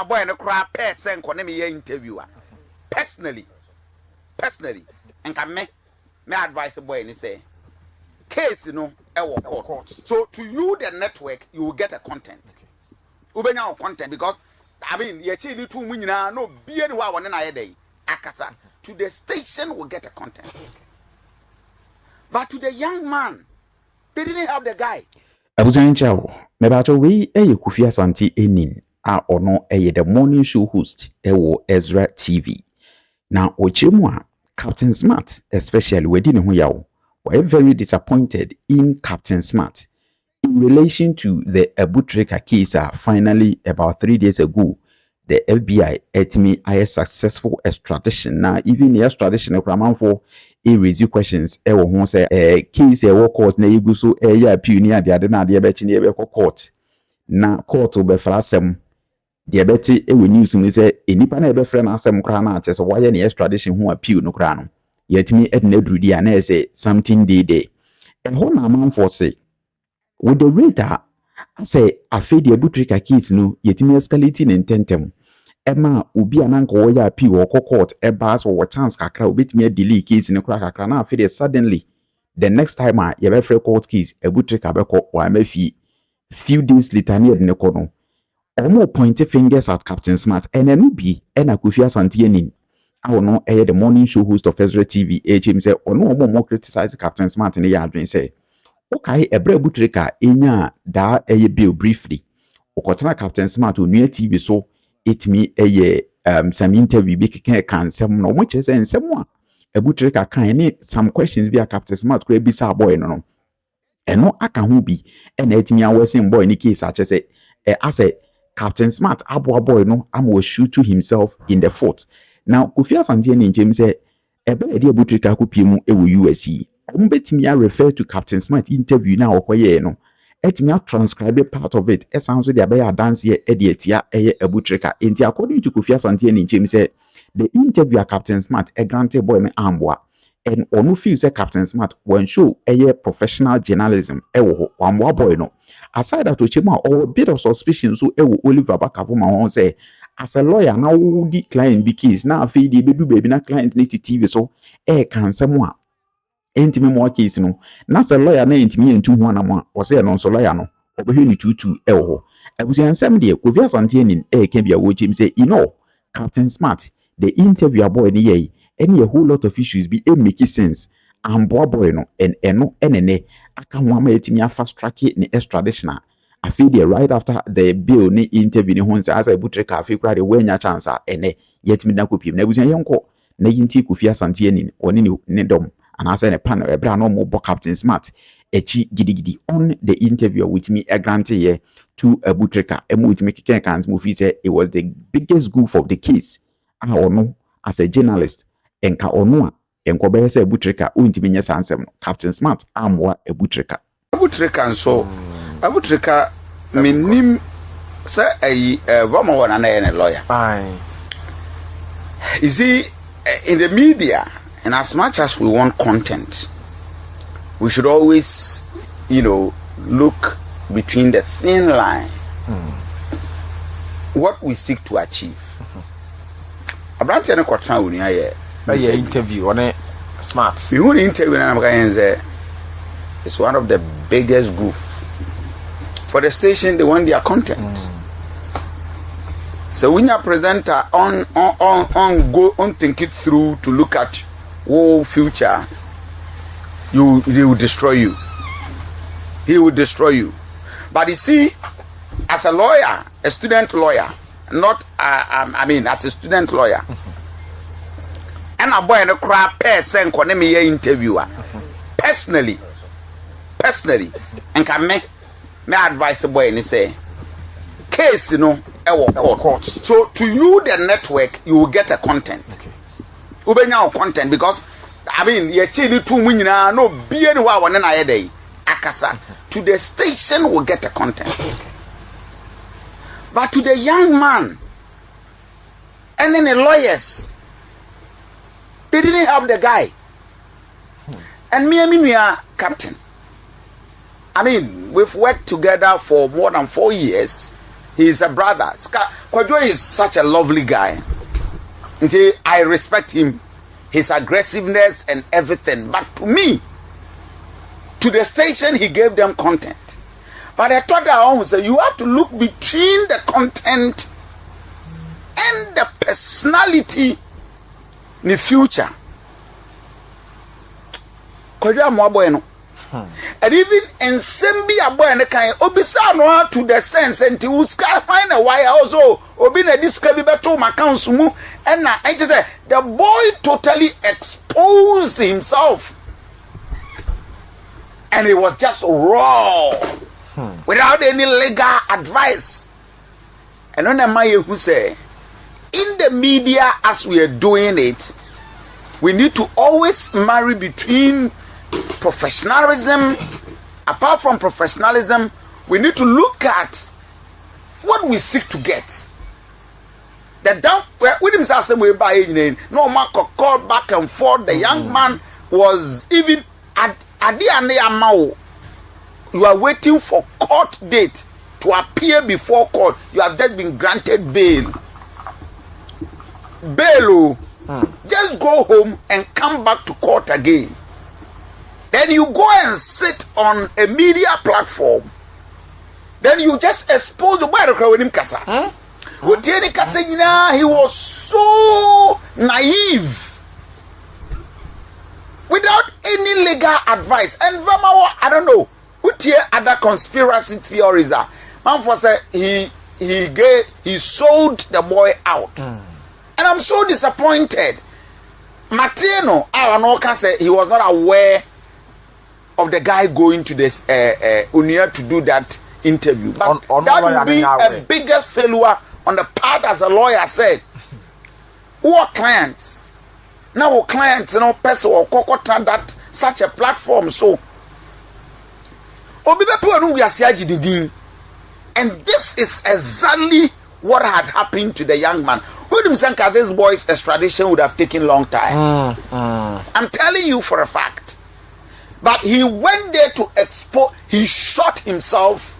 a boy no cry person ko me interviewer. Personally. And can me advise a boy and say case court. So to you the network you will get a content. Ubenya content because I mean ye chi little munyina no be anywhere one na day akasa to the station will get a content. But to the young man they didn't have the guy. Abusan chao mebato we Kofi Asante enin a ono the morning show host ewo Ezra TV. Now ochemwa Captain Smart especially wedi ne ho yawo. We're very disappointed in Captain Smart in relation to the Trica case. Finally, about 3 days ago, the FBI etimi a successful extradition. Now, even the extradition of Raman for a raise questions. Who say case court na yigu so ya appeal ni ade na ade be chi na be court. Na court be frasem the beti news ni say enipa na be frɛ na asem kra na ache so why na extradition ho appeal no kra no. Yet me at Nedrudi and I say something day. And when a man for say, with the rate, I say, I feel the Trica kids no, yet me escalating in tentem. Emma ubi an uncle ya P or court, a bass or chance kakra, bit me a delay kids in a crack crana, feel suddenly. The next time I ever court keys, a Trica beko or I few days later near the corner. Or more pointy fingers at Captain Smart and an ubi and a Kofi Asante. I will not air the morning show host of svtv. Him say, or no more criticize Captain Smart in the yard and say, okay, a brave Trica inya da a bill briefly. Okotana Captain Smart who near TV so it me some interview big can some no which is and someone a Trica can need some questions via Captain Smart could be sa boy no. And no aka who be and it me a wessing boy in the case such as I say Captain Smart abo boy no am will shoot to himself in the foot. Now, Kofi Asante and James say, ebe edi Trica kupiemu ewu USC. Betimi refer to Captain Smart interview now okoye no. Etimi transcribe part of it. Sounds so the abeya dance here edi etia Trica. Enti according to Kofi Asante and James say, the interview Captain Smart granted boy me ambwa. And onu feel say Captain Smart when show professional journalism ewo ambwa boy no. Aside that ochema or a bit of suspicion so ewo Oliver Bakavuma won say as a lawyer now the client be case now feed the baby na client need TV so can someone intime more case no na as a lawyer na intime entu ho anama o say no so lawyer no obehwe ni tutu ho abusian sem de Kofi Asante nin can be a wo chim say Captain Smart the interview boy ni ye any a whole lot of issues be make sense and boy no and eno enene aka ho ama etimi fast track ni extradition I feel there right after the bill ni interview ni honse as a Trica afi kura de wenya chance ene yet me na kopiem na busan yenko na yinti Kofi Asante ni oni ne dom and as a panel ebra no mo Captain Smart echi gidigidi on the interview with me a grant here to Trica emu with me kekans movie say it was the biggest goof of the case ono as a journalist enka ono a enko be say Trica untimi nya sansem Captain Smart amwa Trica so Trica minim say vama wana na lawyer. Fine. You see, in the media, and as much as we want content, we should always, look between the thin line. What we seek to achieve. Abranti na kwatna uni aye. Interview on a Smart. We won interview na makayenze. It's one of the biggest goof. For the station, they want their content. So when your presenter on think it through to look at whole future, he will destroy you. He will destroy you. But you see, as a lawyer, a student lawyer, not as a student lawyer, and a boy and a crap person can me interviewer personally, and can make. Me advise boy and say case court. So to you the network you will get a content. Ubenya content because ye chili two munyina no be anywhere one na day akasa to the station will get a content. But to the young man and then the lawyers they didn't have the guy. And we are captain. We've worked together for more than 4 years. He is a brother. Kwadwo is such a lovely guy. I respect him, his aggressiveness and everything. But to me, to the station, he gave them content. But I thought that almost you have to look between the content and the personality in the future. Kwadwo Mwabo and even in Sembi Abo and the kind Obisa no to the sense and to sky find a wire also Obina discovery beto makansumu and I just said the boy totally exposed himself and it was just raw without any legal advice. And on the who say in the media as we are doing it, we need to always marry between professionalism. Apart from professionalism, we need to look at what we seek to get. The down with himself same way by no man could call back and forth. The young man was even at the end of you are waiting for court date to appear before court. You have just been granted bail. Bail. Just go home and come back to court again. Then you go and sit on a media platform. Then you just expose the boy with him kasa. He was so naive. Without any legal advice. And I don't know. Other conspiracy theories are. Man for say he sold the boy out. And I'm so disappointed. Mateno, I say he was not aware of the guy going to this Unia to do that interview. But that would be a bigger failure on the part, as a lawyer said. Who are clients? Now clients, person or kokota that such a platform. So and this is exactly what had happened to the young man. Who think this boy's extradition would have taken long time? I'm telling you for a fact. But he went there to expose. He shot himself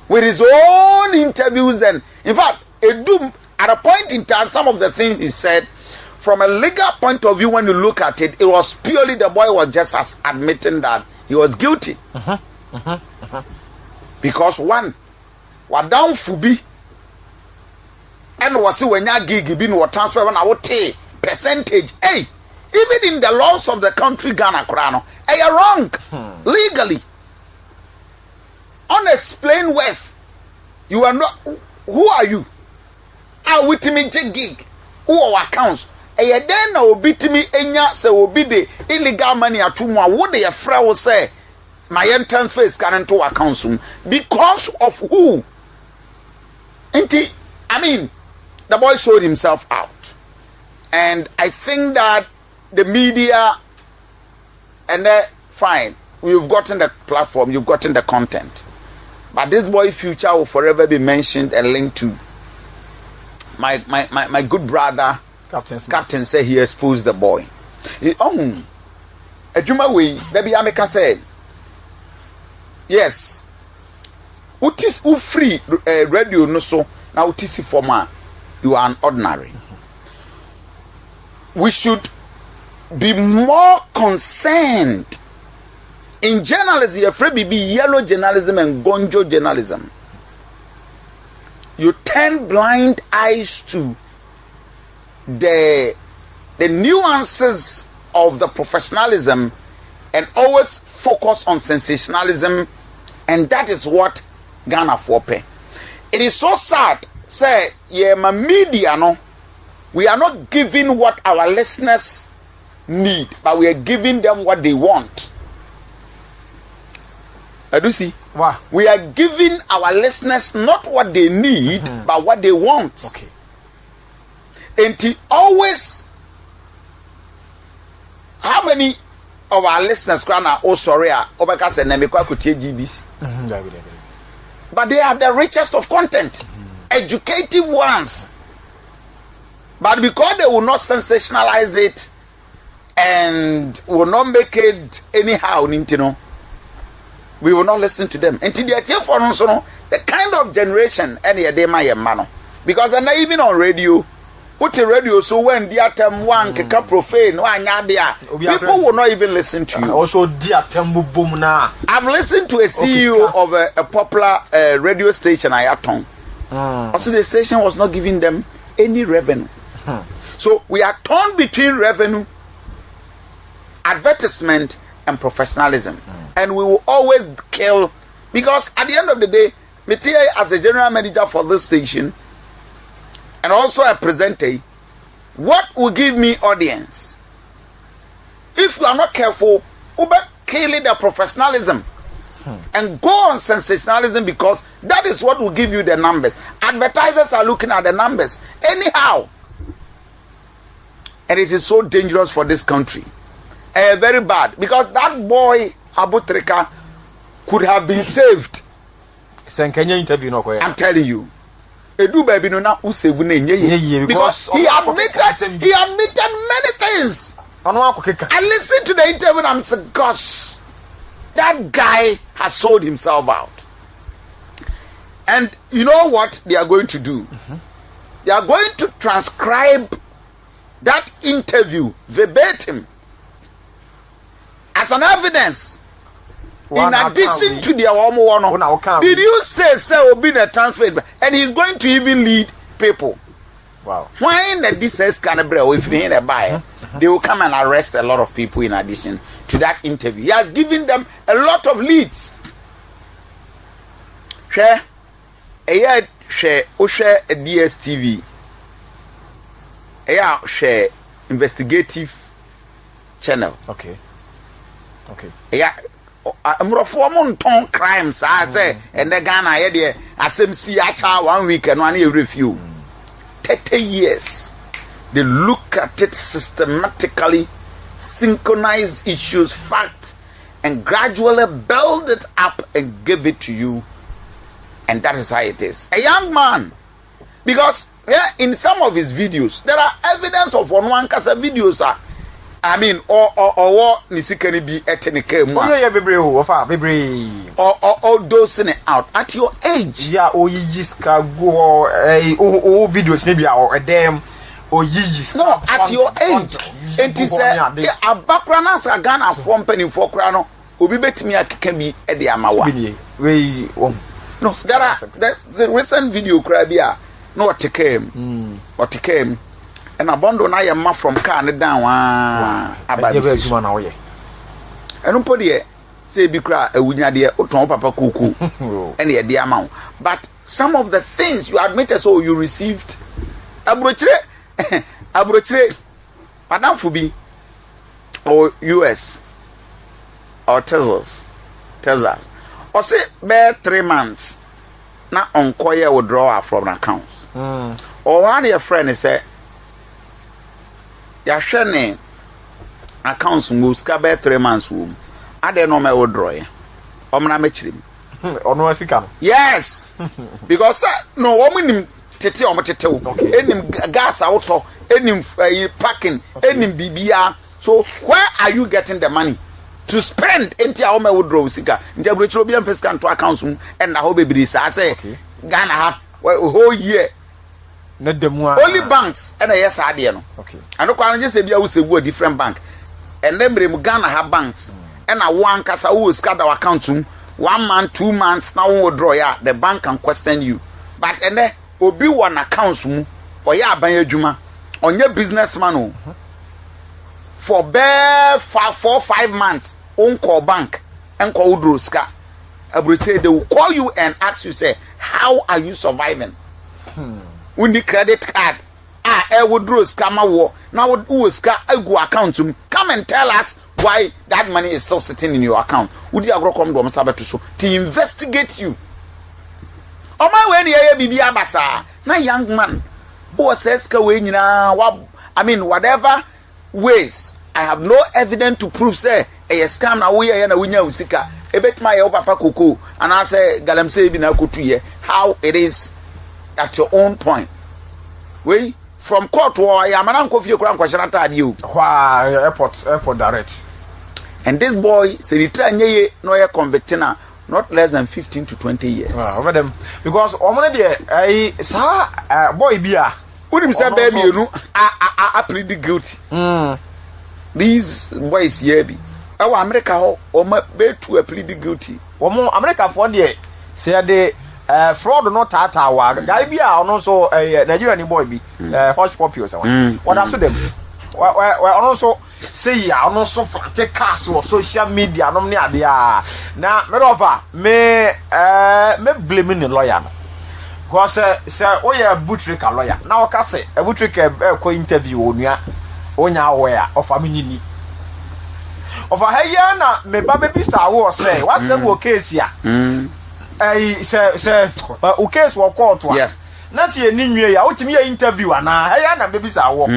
with his own interviews, and in fact, at a point in time, some of the things he said, from a legal point of view, when you look at it, it was purely the boy was just as admitting that he was guilty. Because one, down fubi, and was when ya gig been what transfer when I would take percentage. Hey, even in the laws of the country, Ghana, Krano, you're wrong legally. Unexplained wealth. You are not. Who are you? I with me gig. Who are accounts? And then I will beat me enya se will be the illegal money at Tumwa. What the friend will say? My entrance face can into accounts because of who? I mean, the boy sold himself out, and I think that the media and fine, you've gotten the platform, you've gotten the content, but this boy's future will forever be mentioned and linked to my good brother Captain said he exposed the boy. Adwuma we baby America said yes. Utis free radio no so now utis former you are an ordinary. We should be more concerned in journalism. You're afraid be yellow journalism and gonjo journalism. You turn blind eyes to the nuances of the professionalism and always focus on sensationalism, and that is what Ghana for pay. It is so sad. Say, yeah, my media no, we are not giving what our listeners need, but we are giving them what they want. I do see. Wow. We are giving our listeners not what they need, but what they want. Okay. And he always, how many of our listeners are Obra and Kwaku GBs? But they have the richest of content, educative ones. But because they will not sensationalize it and will not make it anyhow, we will not listen to them. Until they are here for us, the kind of generation any day my man. Because and even on radio, what a radio so when the atom one keka profane one yadia, people will not even listen to you. Also, dear Tembu Boom now. I've listened to a CEO of a popular radio station, Ayatong. Also, the station was not giving them any revenue. So we are torn between revenue, advertisement, and professionalism, and we will always kill. Because at the end of the day, Metia as a general manager for this station and also a presenter, what will give me audience? If you are not careful, you will kill the professionalism and go on sensationalism, because that is what will give you the numbers. Advertisers are looking at the numbers anyhow, and it is so dangerous for this country. Very bad, because that boy Trica could have been saved. I'm telling you. Edu baby no na usevu na enye because he admitted many things. I listened to the interview and I'm saying, gosh, that guy has sold himself out. And you know what they are going to do? They are going to transcribe that interview verbatim as an evidence. In addition to the Omo, did you say will be a transfer, and he's going to even lead people? Wow. Why in the DSS Canberra, if you a buyer, they will come and arrest a lot of people in addition to that interview. He has given them a lot of leads. Share a DSTV, share investigative channel. Okay. Yeah. Amrofo ton crimes say and the Ghana here there Asempa acha 1 week and one year review 30 years. They look at it systematically, synchronize issues, facts, and gradually build it up and give it to you, and that is how it is. A young man, because in some of his videos there are evidence of one kasa videos are. I mean, or nisikani be etnike mu. Or dosing it out at your age. Yeah, yijiska go videos maybe or them or yijis. No, at your age. It is a background as a Ghana from penny for crano. Obi betimi akeke bi e de amawa. No, there's the recent video crabia. No, what came. And abondo na ye ma from car ne down ababi and upodi say bi kra awunya de oton papa kuku and ye de amount. But some of the things you admitted, so you received abrochire madam fubi or US or Texas or say be 3 months na onkoye withdraw from accounts or one your friend is say ya hwene accounts mu ska be 3 months wom ade no me withdraw ya omna mechirim ono asika yes because no womanim tete omotetew enim gas auto enim parking enim bibia. So where are you getting the money to spend enti a woma withdraw sika njabro chiro bia fiscal to accounts mu and na ho bebiri sa say Ghana ha whole year only banks and yes idea no. Okay. And no can just say bia we say a different bank. And then Ghana have banks. And a one kasa who scatter account 1 month, 2 months now withdraw ya the bank can question you. But and then obi one accounts mu or ya ban adwuma on your businessman for bare 4-5 months on call bank and call withdraw ska. They will call you and ask you say how are you surviving? When the credit card, I withdraw scammer war. Now, who is go account to come and tell us why that money is still sitting in your account. Would you agree come to investigate you? Oh my way, Bibi Abasa, na young man who says, I mean, whatever ways, I have no evidence to prove, say, a scam now we are in a winner usika. A bet my papa kuku, and I say, Galam say, how it is. At your own point. We from Kwadwo, I am an uncle for your grand question at you. Airport direct. And this boy said, no, you're convicting not less than 15 to 20 years. Over them because omone dey boy bia Udim say baby you know I plead guilty. These boys here be our America ho o ma be to a plead guilty. Omo America for dey say dey fraud no tata wa guy bia ono so Nigeria ni boy bi hush puppy or something. What also them we also say ya ono so take cast on social media no ne ade a na me over me blaming the lawyer no because say oya Trica lawyer na o ka say Trica ko interview onua onya aware of aminyini of a heya na me ba be sa wo say what say wo case ya say o case wo court wa na se eni nwie ya otimi ya interview ana heya na be sa wo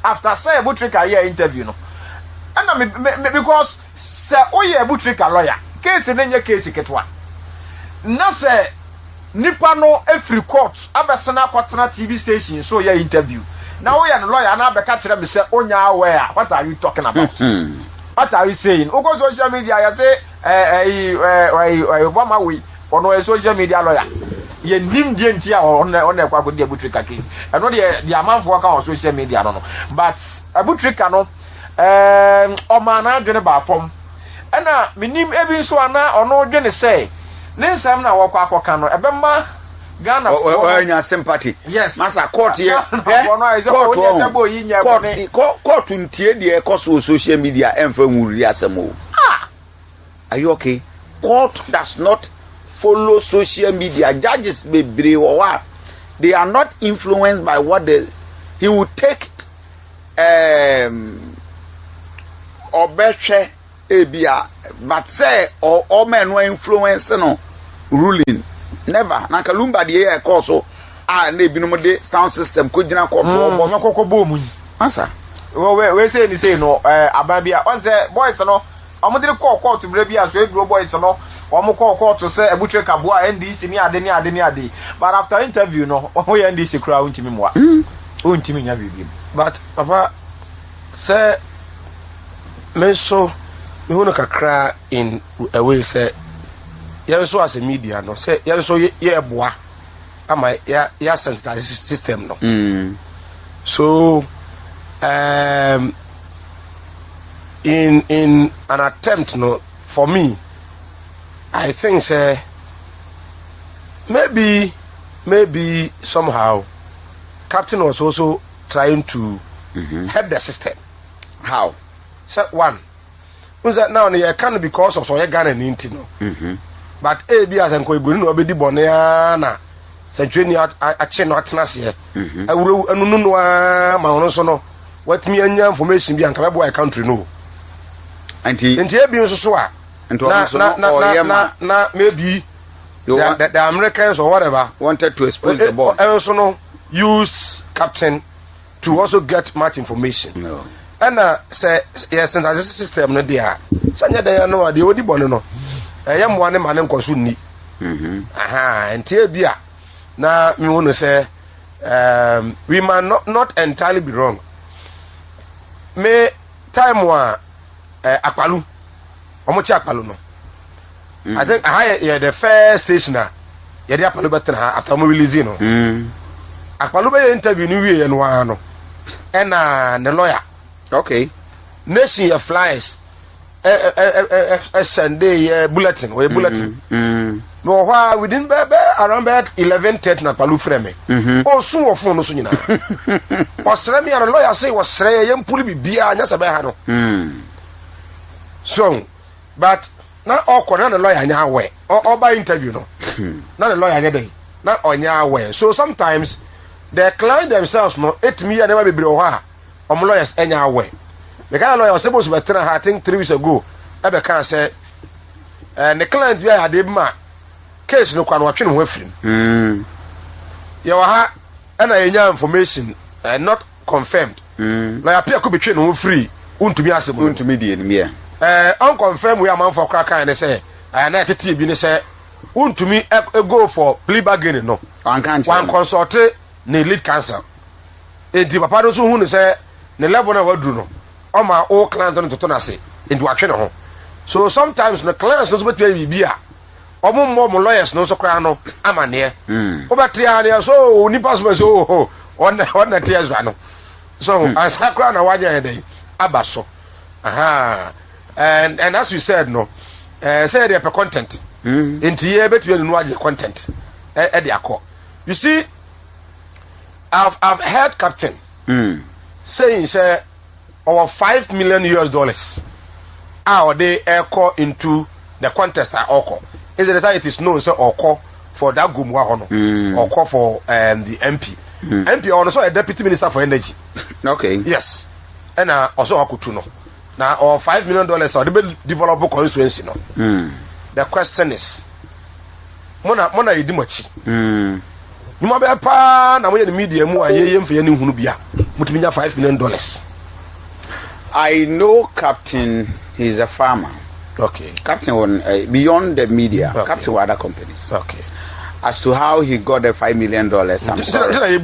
after say Trica ya interview no and me because say oye Trica lawyer case nenye case ketwa na say nipa no every court abesena kwatena TV station so ya interview now oye no lawyer na abeka kire me say onya aware what are you talking about what are you saying o go social media ya say Obama we ono social media lawyer ye nim die ntia on Kwaku de Trica case and no the amount for on social media no but Trica no o mana dwene ba fom ena minim ebi so ana ono dwene say ninsam na wo kwakoka no ebema Ghana nya sympathy yes masa court here court ntie de ekoso social media emfa nwuri asemo are you okay? Court does not follow social media. Judges bebre wa they are not influenced by what he will take obehwe ebia but say or men were influence no ruling never na kalumba de e course na ebinom de sound system ko gina court no kokko mu answer we say ni say no ababia on say boys no amudire court bre bia so ebro boys no omo court say Trica boa NDC ni ade but after interview no o ya NDC kura untimi moa untimi nya bibi but papa say me so me hono kakra in a way say ya so as a media no say ya so ye boa ama ya sensitize system no so in an attempt no for me I think say maybe somehow Captain was also trying to help the system. How? So one was that now you can because of so you Ghana ninti no but be as enko egoni no obedi bone na century ache no atena se awuro anunu no ma ono so no what me anya information bi anka be boy country no anti e bi nso so a na maybe the Americans or whatever wanted to expose the board and also no used Captain to also get much information no and say yes central system no there sanya dey no dey odi bone no yam wane mane nkoso ni entie bia na me wonu say we might not entirely be wrong me time wa akpalu omochi akpalu no I think I the first station ya dey akpalu better after mo release no akpalu be interview ni wie no wa no and the lawyer okay nation of flyers Sunday bulletin or bulletin no wha within around 11:30 na palu frame o sun wo fun no so nyina o sere me ya lawyer say was sere yem puli bibia anya se be ha no so but na okona na lawyer anya awe o ba interview no na the lawyer anya dey na onya awe so sometimes the client themselves no it me ya never be bro ha lawyers anya awe the kind of lawyer was supposed to be trained I think 3 weeks ago ebe kan say the client we had ma case no kwa no atwe no afrim ya wa ha ana enya information not confirmed lawyer pia ko betwe no free untumi asem untumi die nim ya unconfirmed we am for crack and say na tete bi ne say untumi go for plea bargaining no one consult the lead counsel enti papa no so hu ne say the level na wadru no o ma o client no to na say enti wa twe ne ho so sometimes the clients no so betwe bibia omo lawyers no so kra no amane obetia ne so ni pass so on tears no so ansakra na wanya dey abaso and as you said no say there per content into here between no wage content e dey akọ you see I've heard Captain saying say over $5 million are they echo into the contest at Oko. Is it is known so Oko for that Gumwa Hono or call for the MP. MP also a deputy minister for energy. Okay. Yes. And also Akutuno. Now or $5 million or the developable constituency no. The question is Mona Idimachi. You might be a pa na the media mu aye for any hunu bia. Mutiminya $5 million. I know Captain, he's a farmer. Okay. Captain on beyond the media, okay. Captain with other companies. Okay. As to how he got the $5 million, I'm sorry.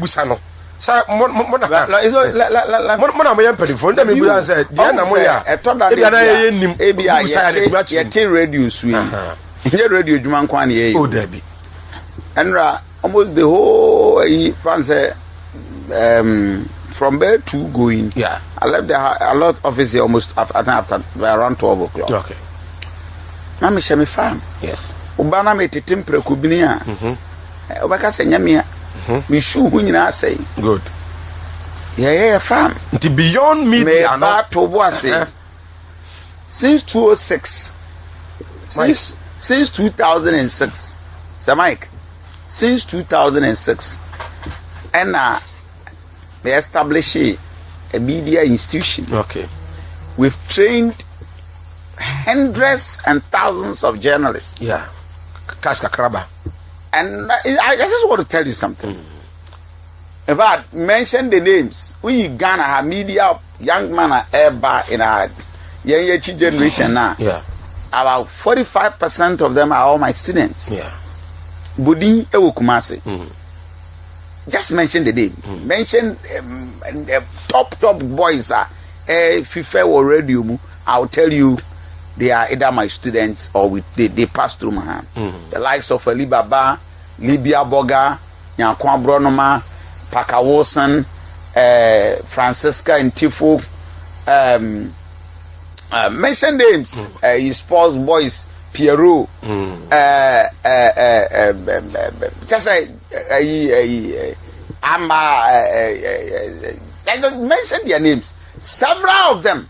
Almost the whole from there to going. Yeah. I left a lot of office here almost after around 12 o'clock. Okay. Mami shemi farm. Yes. Ubana me titim prekubinia. Obaka se nyamia. Me shu hu nyina say. Good. Yeah, farm. Nti beyond media no. To say. Since 2006. Since 2006. Sir Mike. Since 2006. And they established a media institution. Okay. We've trained hundreds and thousands of journalists. Yeah. Kashka Kraba. And I just want to tell you something. In fact, mention the names. We Ghana have media young man are ever in our young generation now. Yeah. About 45% of them are all my students. Yeah. Budi Ewukumase. Just mention the name. Mention top boys are FIFA or radio. I'll tell you they are either my students or they pass through my hand. The likes of Alibaba, Libya Boga, Nyankwa Bronoma, Paka Wilson, Francisca and Tifo. Mention names. Sports boys, Pierrot. Just mention their names. Several of them